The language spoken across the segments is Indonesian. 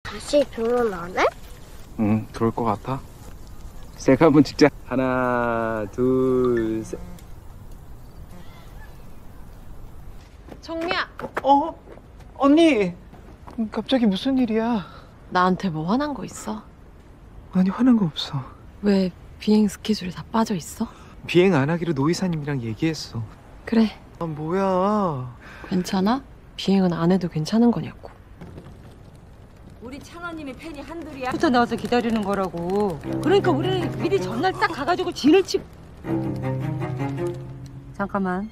다시 결혼 안 해? 응, 그럴 것 같아. 셀카 한번 찍자. 하나, 둘, 셋. 정미야, 언니! 갑자기 무슨 일이야? 나한테 뭐 화난 거 있어? 아니, 화난 거 없어. 왜 비행 스케줄에 다 빠져 있어? 비행 안 하기로 노이사님이랑 얘기했어. 그래, 아, 뭐야. 괜찮아? 비행은 안 해도 괜찮은 거냐고. 우리 창원님의 팬이 한둘이야. 부터 나와서 기다리는 거라고. 그러니까 우리는 미리 전날 딱 가가지고 진을 치고. 잠깐만.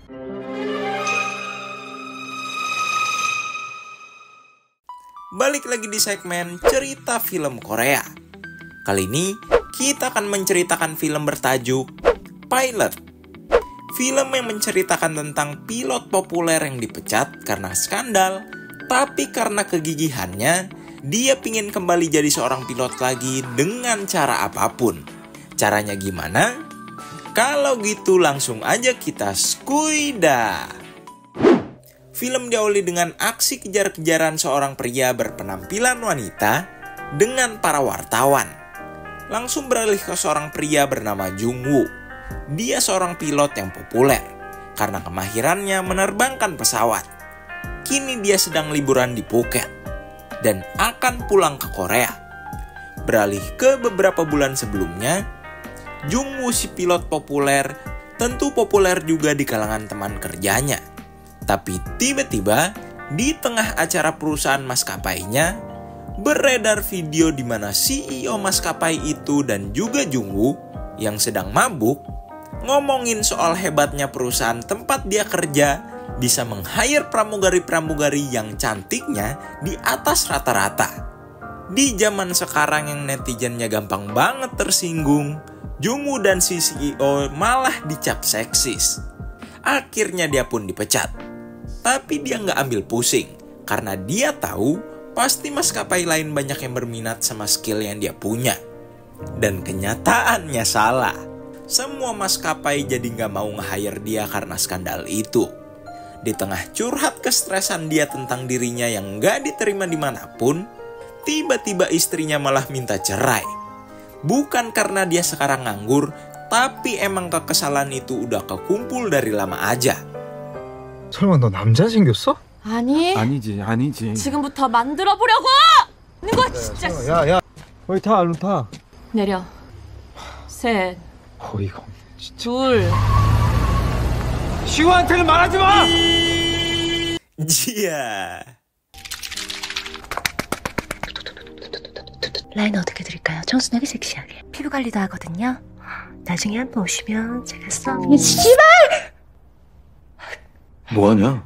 Balik lagi di segmen cerita film Korea. Kali ini kita akan menceritakan film bertajuk Pilot. Film yang menceritakan tentang pilot populer yang dipecat karena skandal, tapi karena kegigihannya, dia pingin kembali jadi seorang pilot lagi dengan cara apapun. Caranya gimana? Kalau gitu langsung aja kita skuida. Film diawali dengan aksi kejar-kejaran seorang pria berpenampilan wanita dengan para wartawan. Langsung beralih ke seorang pria bernama Jungwoo. Dia seorang pilot yang populer karena kemahirannya menerbangkan pesawat. Kini dia sedang liburan di Phuket dan akan pulang ke Korea. Beralih ke beberapa bulan sebelumnya, Jungwoo si pilot populer tentu populer juga di kalangan teman kerjanya. Tapi tiba-tiba di tengah acara perusahaan maskapainya beredar video di mana CEO maskapai itu dan juga Jungwoo yang sedang mabuk ngomongin soal hebatnya perusahaan tempat dia kerja bisa meng-hire pramugari-pramugari yang cantiknya di atas rata-rata. Di zaman sekarang yang netizennya gampang banget tersinggung, Jungwoo dan si CEO malah dicap seksis. Akhirnya dia pun dipecat. Tapi dia nggak ambil pusing, karena dia tahu pasti maskapai lain banyak yang berminat sama skill yang dia punya. Dan kenyataannya salah. Semua maskapai jadi nggak mau nge-hire dia karena skandal itu. Di tengah curhat kestresan dia tentang dirinya yang nggak diterima dimanapun, tiba-tiba istrinya malah minta cerai. Bukan karena dia sekarang nganggur, tapi emang kekesalan itu udah kekumpul dari lama aja. 설마 너 남자 생겼어? 아니, 아니지. 지금부터 만들어 보려고! 있는 거 진짜. 야. 거기 타, 얼른 타. 내려. 셋, 어이가 없네, 진짜. 둘. 시우한테는 말하지 마! 지야. 라인 어떻게 드릴까요? 청순하게 섹시하게. 피부 관리도 하거든요. 나중에 한번 오시면 제가 썸이 씨발! 뭐하냐?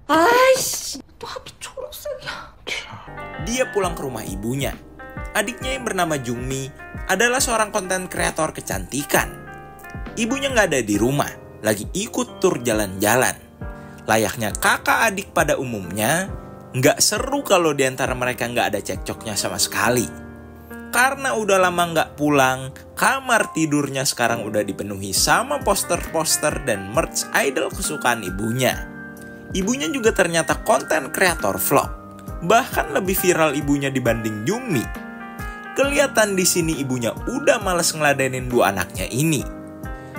아이씨, 또 하필 초록색이야. Dia pulang ke rumah ibunya. Adiknya yang bernama Jungmi adalah seorang konten kreator kecantikan. Ibunya nggak ada di rumah, lagi ikut tur jalan-jalan. Layaknya kakak adik pada umumnya, nggak seru kalau di antara mereka nggak ada cekcoknya sama sekali. Karena udah lama nggak pulang, kamar tidurnya sekarang udah dipenuhi sama poster-poster dan merch idol kesukaan ibunya. Ibunya juga ternyata konten kreator vlog. Bahkan lebih viral ibunya dibanding Jungmi. Kelihatan di sini ibunya udah males ngeladenin dua anaknya ini.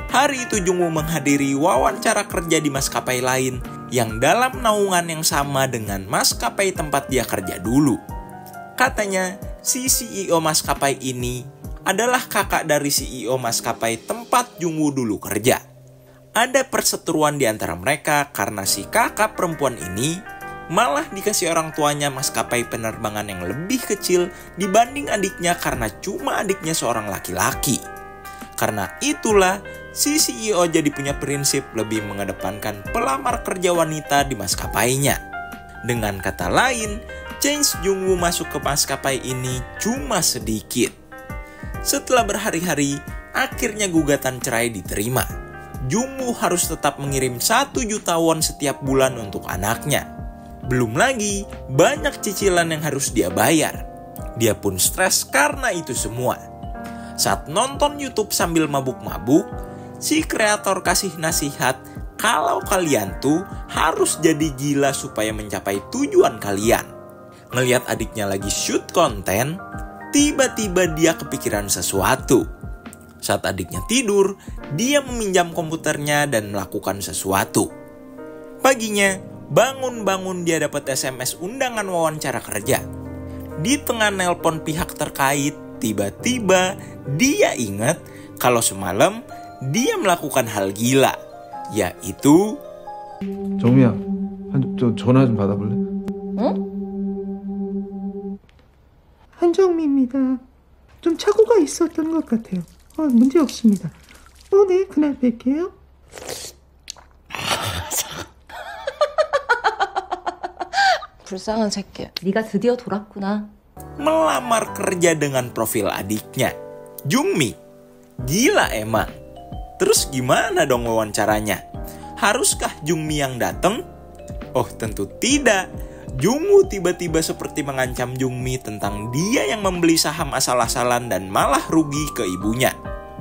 Hari itu Jungwoo menghadiri wawancara kerja di maskapai lain yang dalam naungan yang sama dengan maskapai tempat dia kerja dulu. Katanya, si CEO maskapai ini adalah kakak dari CEO maskapai tempat Jungwoo dulu kerja. Ada perseteruan di antara mereka karena si kakak perempuan ini malah dikasih orang tuanya maskapai penerbangan yang lebih kecil dibanding adiknya karena cuma adiknya seorang laki-laki. Karena itulah, si CEO jadi punya prinsip lebih mengedepankan pelamar kerja wanita di maskapainya. Dengan kata lain, change Jungwoo masuk ke maskapai ini cuma sedikit. Setelah berhari-hari, akhirnya gugatan cerai diterima. Jungwoo harus tetap mengirim 1 juta won setiap bulan untuk anaknya. Belum lagi, banyak cicilan yang harus dia bayar. Dia pun stres karena itu semua. Saat nonton YouTube sambil mabuk-mabuk, si kreator kasih nasihat kalau kalian tuh harus jadi gila supaya mencapai tujuan kalian. Ngelihat adiknya lagi shoot konten, tiba-tiba dia kepikiran sesuatu. Saat adiknya tidur, dia meminjam komputernya dan melakukan sesuatu. Paginya, bangun-bangun dia dapat SMS undangan wawancara kerja. Di tengah nelpon pihak terkait, tiba-tiba dia ingat kalau semalam dia melakukan hal gila, yaitu 정미야, 전화 좀 받아볼래? 한정미입니다. 좀 착오가 있었던 것 같아요. 문제 없습니다. 네, 그날 뵐게요. 불쌍한 새끼. 네가 드디어 돌았구나. melamar kerja dengan profil adiknya, Jungmi. Gila emang. Terus gimana dong wawancaranya? Haruskah Jungmi yang datang? Oh tentu tidak. Jungwoo tiba-tiba seperti mengancam Jungmi tentang dia yang membeli saham asal-asalan dan malah rugi ke ibunya,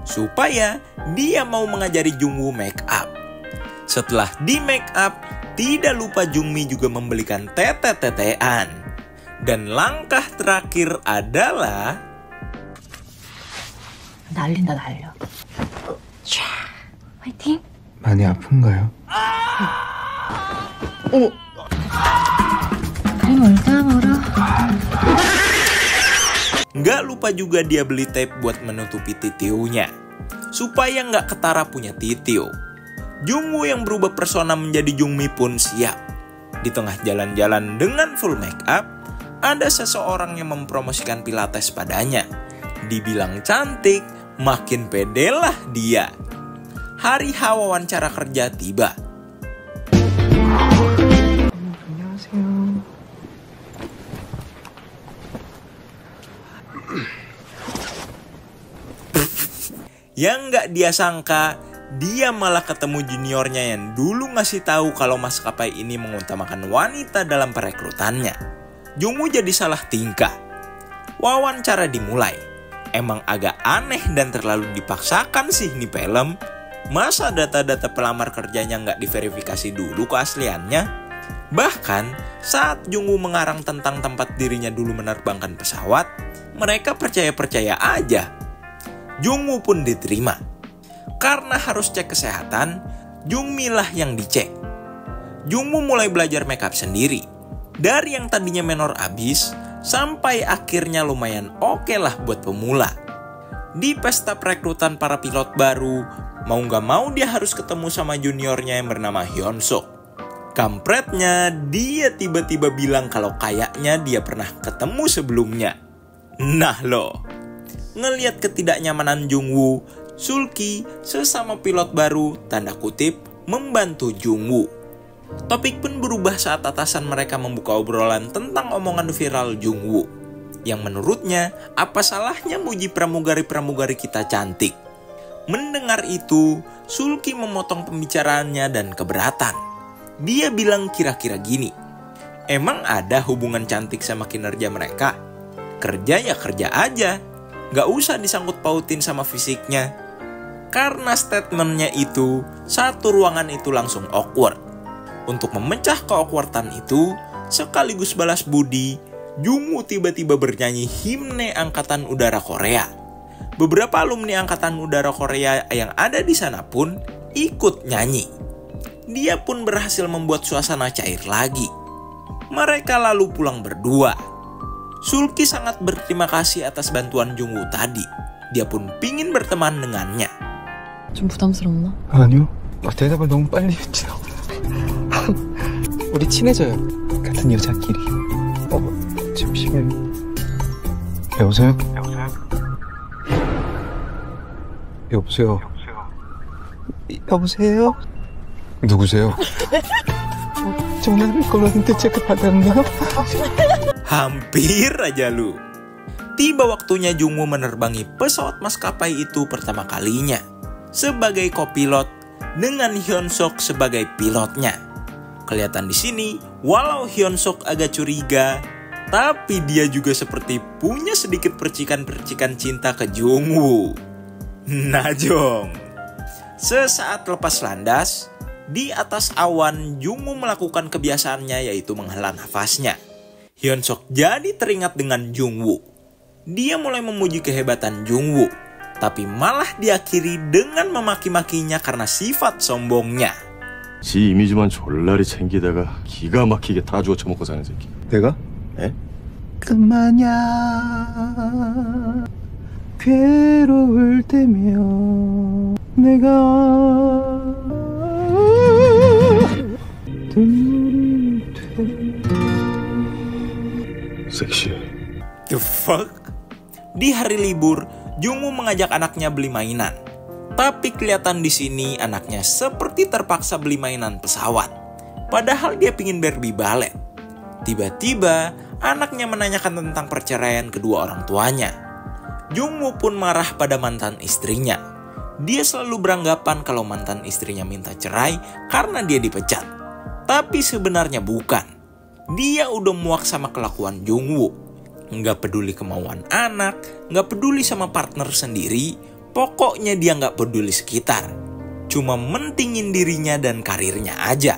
supaya dia mau mengajari Jungwoo make up. Setelah di make up, tidak lupa Jungmi juga membelikan tete-tetean. Dan langkah terakhir adalah 날린다 날려. 촤, 화이팅. 많이 아픈가요? 그래 멀다 멀어. nggak lupa juga dia beli tape buat menutupi titiunya, supaya nggak ketara punya titiu. Jungwoo yang berubah persona menjadi Jungmi pun siap. Di tengah jalan-jalan dengan full make up, ada seseorang yang mempromosikan pilates padanya. Dibilang cantik, makin pedelah dia. Hari H wawancara kerja tiba. 안녕하세요. Yang nggak dia sangka, dia malah ketemu juniornya yang dulu ngasih tahu kalau maskapai ini mengutamakan wanita dalam perekrutannya. Jungwoo jadi salah tingkah. Wawancara dimulai. Emang agak aneh dan terlalu dipaksakan sih nih film. Masa data-data pelamar kerjanya nggak diverifikasi dulu keasliannya? Bahkan saat Jungwoo mengarang tentang tempat dirinya dulu menerbangkan pesawat, mereka percaya-percaya aja. Jungwoo pun diterima. Karena harus cek kesehatan, Jungmi lah yang dicek. Jungwoo mulai belajar makeup sendiri. Dari yang tadinya menor abis, sampai akhirnya lumayan oke lah buat pemula. Di pesta perekrutan para pilot baru, mau gak mau dia harus ketemu sama juniornya yang bernama Hyunsuk. Kampretnya, dia tiba-tiba bilang kalau kayaknya dia pernah ketemu sebelumnya. Nah loh, ngelihat ketidaknyamanan Jungwoo, Sulki, sesama pilot baru, tanda kutip, membantu Jungwoo. Topik pun berubah saat atasan mereka membuka obrolan tentang omongan viral Jungwoo, yang menurutnya, apa salahnya muji pramugari-pramugari kita cantik. Mendengar itu, Sulki memotong pembicaraannya dan keberatan. Dia bilang kira-kira gini, emang ada hubungan cantik sama kinerja mereka? Kerja ya kerja aja, gak usah disangkut pautin sama fisiknya. Karena statementnya itu, satu ruangan itu langsung awkward. Untuk memecah keawkwardan itu, sekaligus balas budi, Jungwoo tiba-tiba bernyanyi himne Angkatan Udara Korea. Beberapa alumni Angkatan Udara Korea yang ada di sana pun ikut nyanyi. Dia pun berhasil membuat suasana cair lagi. Mereka lalu pulang berdua. Sulki sangat berterima kasih atas bantuan Jungwoo tadi. Dia pun pingin berteman dengannya. 좀 부담스럽나? 아니요. 대답을 너무 빨리 했죠. 우리 친해져요. 같은 여자끼리. 잠시만요. 여보세요? 여보세요? 여보세요? 누구세요? 전화를 걸었는데 제가 받았나? Hampir aja lu. Tiba waktunya Jungwoo menerbangi pesawat maskapai itu pertama kalinya sebagai kopilot dengan Hyunsuk sebagai pilotnya. Kelihatan di sini, walau Hyunsuk agak curiga, tapi dia juga seperti punya sedikit percikan-percikan cinta ke Jungwoo. Najong. Sesaat lepas landas, di atas awan Jungwoo melakukan kebiasaannya yaitu menghela nafasnya. Hyun-suk jadi teringat dengan Jung-woo. Dia mulai memuji kehebatan Jung-woo, tapi malah diakhiri dengan memaki-makinya karena sifat sombongnya. 지 이미지만 졸라리 챙기다가 기가 막히게 다 주워 처먹고 사는 새끼. 내가? 에? 그만야 괴로울 때면 내가 눈물이 돼. 섹시해. The fuck? Di hari libur, Jung-woo mengajak anaknya beli mainan. Tapi kelihatan di sini anaknya seperti terpaksa beli mainan pesawat. Padahal dia pingin Barbie balet. Tiba-tiba, anaknya menanyakan tentang perceraian kedua orang tuanya. Jung-woo pun marah pada mantan istrinya. Dia selalu beranggapan kalau mantan istrinya minta cerai karena dia dipecat. Tapi sebenarnya bukan. Dia udah muak sama kelakuan Jung-woo. Nggak peduli kemauan anak, nggak peduli sama partner sendiri, pokoknya dia nggak peduli sekitar. Cuma mentingin dirinya dan karirnya aja.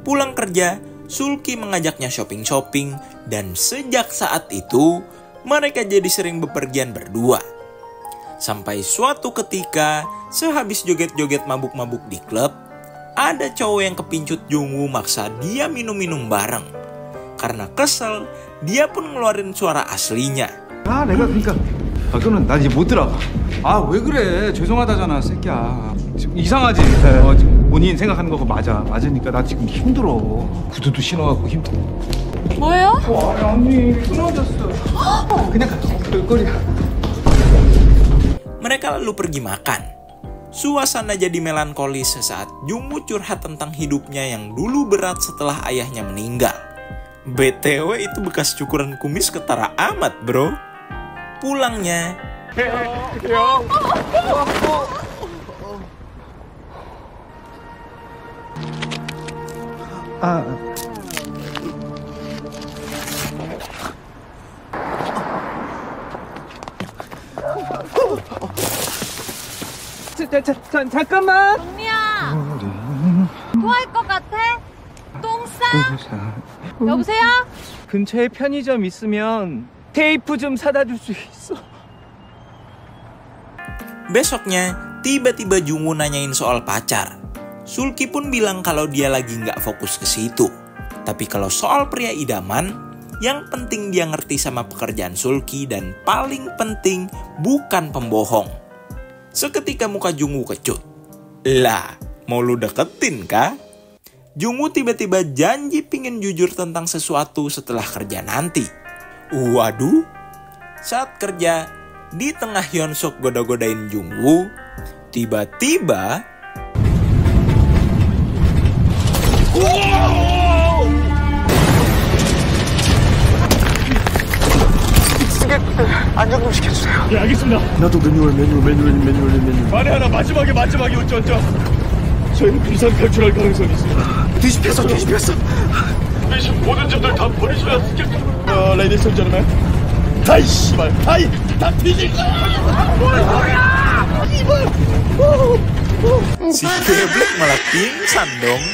Pulang kerja, Sulki mengajaknya shopping-shopping, dan sejak saat itu, mereka jadi sering bepergian berdua. Sampai suatu ketika, sehabis joget-joget mabuk-mabuk di klub, ada cowok yang kepincut Jung-woo maksa dia minum-minum bareng. Karena kesel, dia pun ngeluarin suara aslinya. 아, 내가 그러니까 그거는 나 이제 못 들어가. 아, 왜 그래? 죄송하다잖아, 새끼야. 지금 이상하지? 지금 본인 생각하는 거 맞으니까 나 지금 힘들어. 구두도 신어갖고 힘들어. 뭐예요? 아니, 끊어졌어. 그냥 별거리야. Mereka lalu pergi makan. Suasana jadi melankolis sesaat Jung-woo curhat tentang hidupnya yang dulu berat setelah ayahnya meninggal. BTW itu bekas cukuran kumis ketara amat, bro. Pulangnya, 잠깐만. 언니야! 토할 것 같아? 똥 싸? 여보세요? 근처에 편의점 있으면 테이프 좀 사다 줄 수 있어? besoknya tiba-tiba Jung-woo nanyain soal pacar. Sulki pun bilang kalau dia lagi nggak fokus ke situ. Tapi kalau soal pria idaman, yang penting dia ngerti sama pekerjaan Sulki dan paling penting bukan pembohong. Seketika muka Jung-woo kecut. Lah, mau lu deketin kah? Jung-woo tiba-tiba janji pingin jujur tentang sesuatu setelah kerja nanti. Waduh, saat kerja, di tengah Hyun-suk goda-godain Jung-woo, tiba-tiba 안정 좀 시켜주세요. 예, 알겠습니다. 나도 매뉴얼. 만에 하나 마지막에 어쩌. 저희는 비상 탈출할 가능성이 있습니다. 뒤집혔어. 모든 점들 다 버리셔야 하겠습니다. 레이디스 앤 제르맨. 아이 씨발. 아이 다 뒤질 거야. si Geblek malah pingsan dong.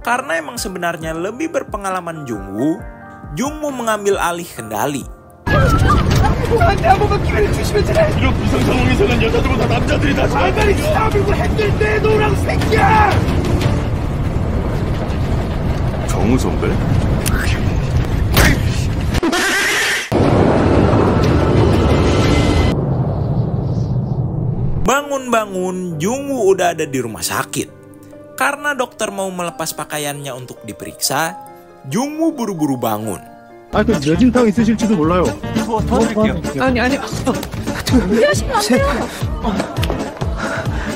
Karena emang sebenarnya lebih berpengalaman Jung-woo mengambil alih kendali. 이런 비상 상황에서는 여자들보다 남자들이 다 잘다리 싸움이고 했는데 노랑 새끼야. 정우 선배? Bangun-bangun, Jung-woo udah ada di rumah sakit. Karena dokter mau melepas pakaiannya untuk diperiksa, Jung-woo buru-buru bangun. 그 뇌진탕 있으실지도 몰라요. 도와드릴게요. 아니 무리하시면 안 돼요.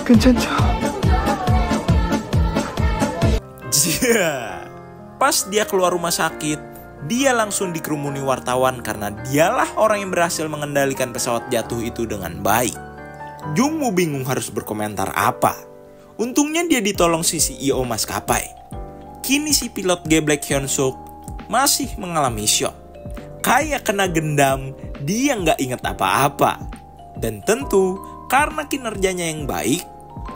괜찮죠? Pas dia keluar rumah sakit, dia langsung dikerumuni wartawan karena dialah orang yang berhasil mengendalikan pesawat jatuh itu dengan baik. Jung-woo bingung harus berkomentar apa. Untungnya dia ditolong si CEO maskapai. Kini si pilot geblek Hyun-suk masih mengalami shock. Kayak kena gendam, dia nggak inget apa-apa. Dan tentu, karena kinerjanya yang baik,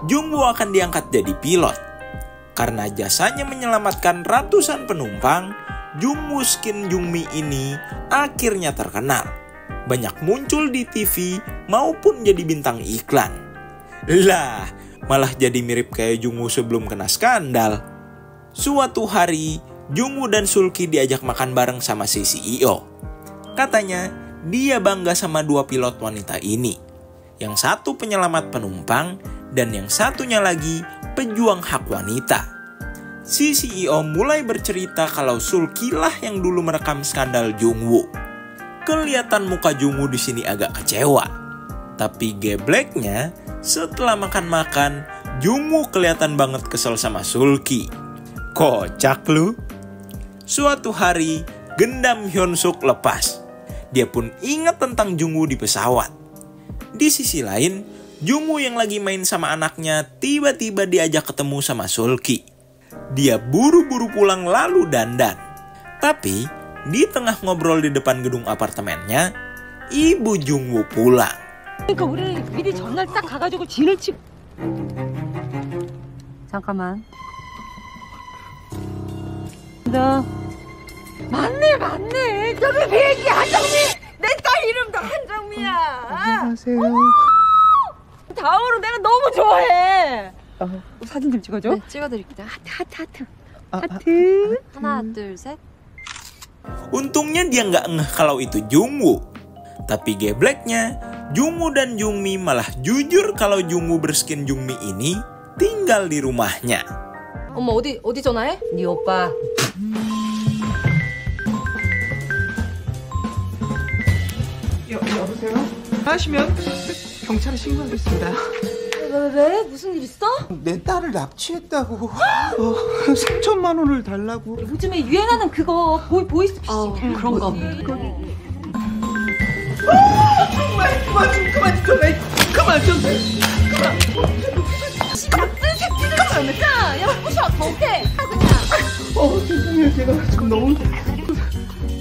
Jung-woo akan diangkat jadi pilot. Karena jasanya menyelamatkan ratusan penumpang, Jungwoo Skin Jungmi ini akhirnya terkenal. Banyak muncul di TV maupun jadi bintang iklan. Lah, malah jadi mirip kayak Jungwoo sebelum kena skandal. Suatu hari, Jungwoo dan Sulki diajak makan bareng sama si CEO. Katanya, dia bangga sama dua pilot wanita ini. Yang satu penyelamat penumpang, dan yang satunya lagi pejuang hak wanita. Si CEO mulai bercerita kalau Sulki lah yang dulu merekam skandal Jungwoo. Kelihatan muka Jungwoo di sini agak kecewa. Tapi gebleknya, setelah makan-makan, Jungwoo kelihatan banget kesel sama Sulki. Kocak lu. Suatu hari, gendam Hyunsuk lepas. Dia pun ingat tentang Jungwoo di pesawat. Di sisi lain, Jungwoo yang lagi main sama anaknya tiba-tiba diajak ketemu sama Sulki. Dia buru-buru pulang lalu dandan. Tapi, di tengah ngobrol di depan gedung apartemennya, ibu Jungwoo pulang. 그러니까 우리 미리 전날 딱 가가지고 진을 치고. 잠깐만. 너 맞네. 저기 비행기 한정미. 내 딸 이름도 한정미야. 안녕하세요. 다음으로 내가 너무 좋아해. 사진 좀 찍어줘. 네, 찍어드릴게요. 하트. 하나, 둘, 셋. Untungnya dia nggak ngeh kalau itu Jungwoo. Tapi gebleknya, Jungwoo dan Jungmi malah jujur kalau Jungwoo berskin Jungmi ini tinggal di rumahnya. 엄마 어디 전화해? 네 오빠. 여보세요? 하시면 경찰에 신고하겠습니다. 왜? 무슨 일 있어? 내 딸을 납치했다고. 3천만 원을 달라고. 요즘에 유행하는 그거 보이스피싱 그런 거. 그만 좀. 같은 새끼들 진짜. 야 부셔 더 오케이. 그냥. 죄송해요. 제가 좀 너무.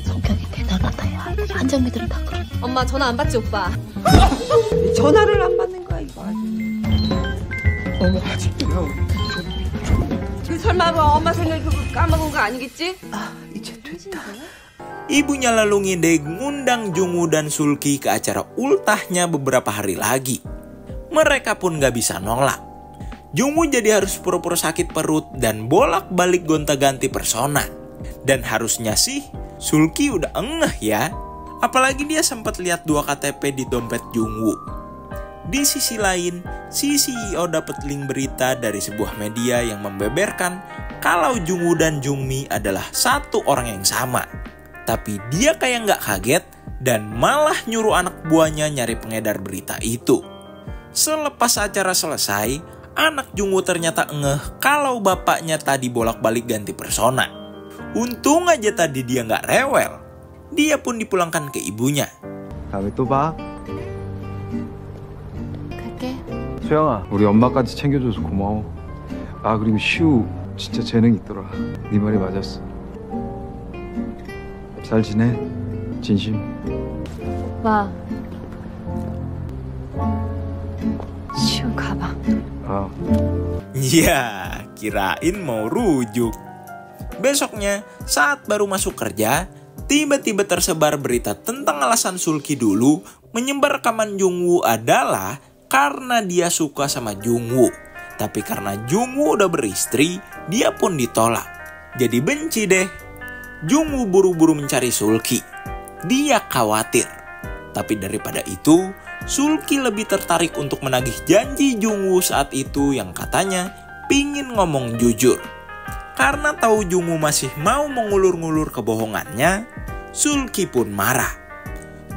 성격이 대단하다, 야. 한정미들은 다 그래. 엄마 전화 안 받지 오빠. 전화를 안 받는 거야 이거. 어머, 아직도요. 설마 엄마 생일 그거 까먹은 거 아니겠지? 이제 됐다. Ibunya lalu ngide ngundang Jungwoo dan Sulki ke acara ultahnya beberapa hari lagi. Mereka pun gak bisa nolak. Jungwoo jadi harus pura-pura sakit perut dan bolak-balik gonta-ganti persona. Dan harusnya sih Sulki udah engeh ya. Apalagi dia sempat lihat 2 KTP di dompet Jungwoo. Di sisi lain, si CEO dapat link berita dari sebuah media yang membeberkan kalau Jungwoo dan Jungmi adalah satu orang yang sama. Tapi dia kayak nggak kaget dan malah nyuruh anak buahnya nyari pengedar berita itu. Selepas acara selesai, anak Jungwoo ternyata ngeh kalau bapaknya tadi bolak-balik ganti persona. Untung aja tadi dia nggak rewel. Dia pun dipulangkan ke ibunya. 다음에 또 봐. 갈게. 수영아, 우리 엄마까지 챙겨줘서 고마워. 아, 그리고 시우 진짜 재능 있더라. 네 말이 맞았어. 잘 지내? 진심. 오빠. 시우 가방. 아. Ya, kirain mau rujuk. Besoknya, saat baru masuk kerja, tiba-tiba tersebar berita tentang alasan Sulki dulu menyebar rekaman Jungwoo adalah karena dia suka sama Jungwoo. Tapi karena Jungwoo udah beristri, dia pun ditolak. Jadi benci deh. Jungwoo buru-buru mencari Sulki. Dia khawatir. Tapi daripada itu, Sulki lebih tertarik untuk menagih janji Jungwoo saat itu yang katanya pingin ngomong jujur. Karena tahu Jungwoo masih mau mengulur-ngulur kebohongannya, Sulki pun marah.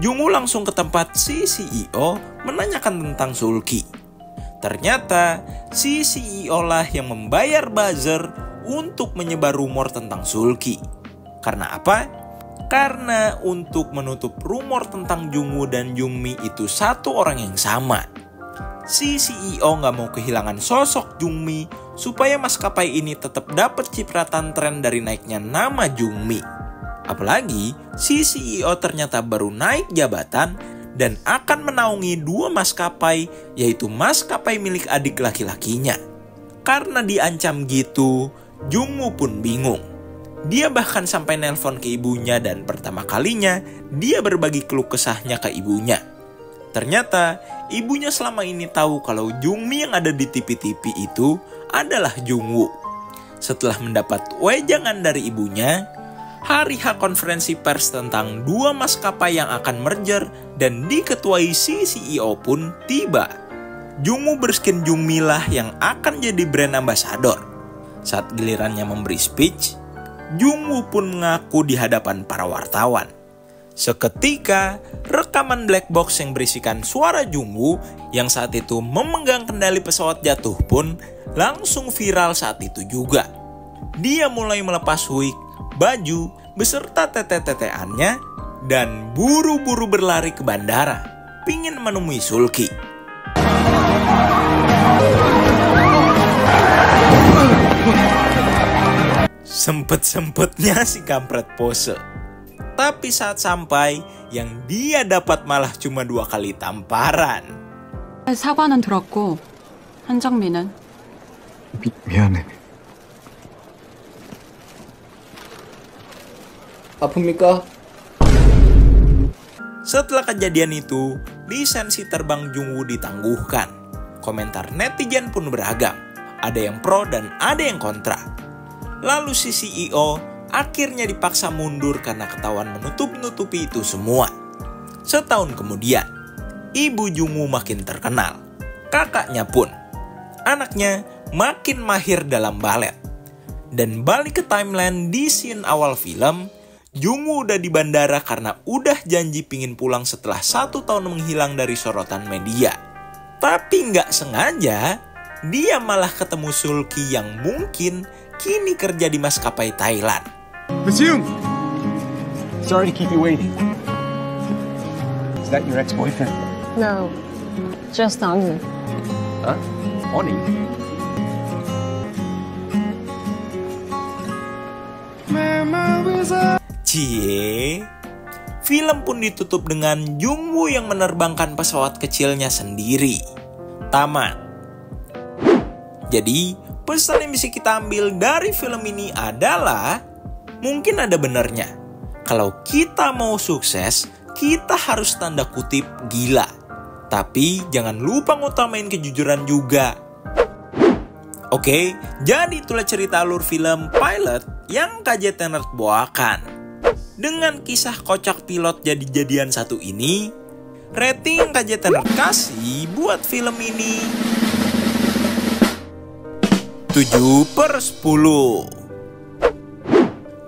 Jungwoo langsung ke tempat si CEO menanyakan tentang Sulki. Ternyata si CEO lah yang membayar buzzer untuk menyebar rumor tentang Sulki. Karena apa? Karena untuk menutup rumor tentang Jungwoo dan Jungmi itu satu orang yang sama. Si CEO nggak mau kehilangan sosok Jungmi supaya maskapai ini tetap dapat cipratan tren dari naiknya nama Jungmi. Apalagi si CEO ternyata baru naik jabatan dan akan menaungi 2 maskapai, yaitu maskapai milik adik laki-lakinya. Karena diancam gitu, Jungwoo pun bingung. Dia bahkan sampai nelpon ke ibunya dan pertama kalinya dia berbagi keluh kesahnya ke ibunya. Ternyata ibunya selama ini tahu kalau Jungmi yang ada di TV-TV itu adalah Jungwoo. Setelah mendapat wejangan dari ibunya, hari H konferensi pers tentang 2 maskapai yang akan merger dan diketuai si CEO pun tiba. Jungwoo berskin Jungmi lah yang akan jadi brand ambassador. Saat gilirannya memberi speech, Jungwoo pun mengaku di hadapan para wartawan. Seketika, rekaman black box yang berisikan suara Jungwoo yang saat itu memegang kendali pesawat jatuh pun langsung viral saat itu juga. Dia mulai melepas wig, baju, beserta tete-teteannya dan buru-buru berlari ke bandara, pingin menemui Sulki. Sempet-sempetnya si kampret pose. Tapi saat sampai, yang dia dapat malah cuma 2 kali tamparan. 사과는 들었고 한정민은 미안해. 아픕니까? Setelah kejadian itu, lisensi terbang Jungwoo ditangguhkan. Komentar netizen pun beragam. Ada yang pro dan ada yang kontra. Lalu si CEO akhirnya dipaksa mundur karena ketahuan menutup-nutupi itu semua. Setahun kemudian, ibu Jungwoo makin terkenal. Kakaknya pun. Anaknya makin mahir dalam balet. Dan balik ke timeline di scene awal film, Jungwoo udah di bandara karena udah janji pingin pulang setelah 1 tahun menghilang dari sorotan media. Tapi nggak sengaja, dia malah ketemu Sulki yang mungkin kini kerja di maskapai Thailand. Baseum! Sorry to keep you waiting. Is that your ex-boyfriend? No, just Oni. Huh? Oni? Cie, film pun ditutup dengan Jungwoo yang menerbangkan pesawat kecilnya sendiri. Tamat. Jadi, pesan yang bisa kita ambil dari film ini adalah mungkin ada benarnya. Kalau kita mau sukses, kita harus tanda kutip gila. Tapi jangan lupa ngutamain kejujuran juga. Oke, jadi itulah cerita alur film Pilot yang KJT Nerd bawakan. Dengan kisah kocak pilot jadi-jadian satu ini, rating KJT Nerd kasih buat film ini 7/10.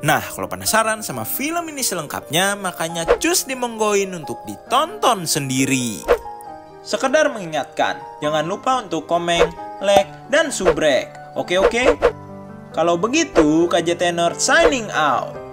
Nah, kalau penasaran sama film ini selengkapnya, makanya cus dimonggoin untuk ditonton sendiri. Sekedar mengingatkan, jangan lupa untuk komen, like, dan subrek. Oke? Kalau begitu, KJT Nerd signing out.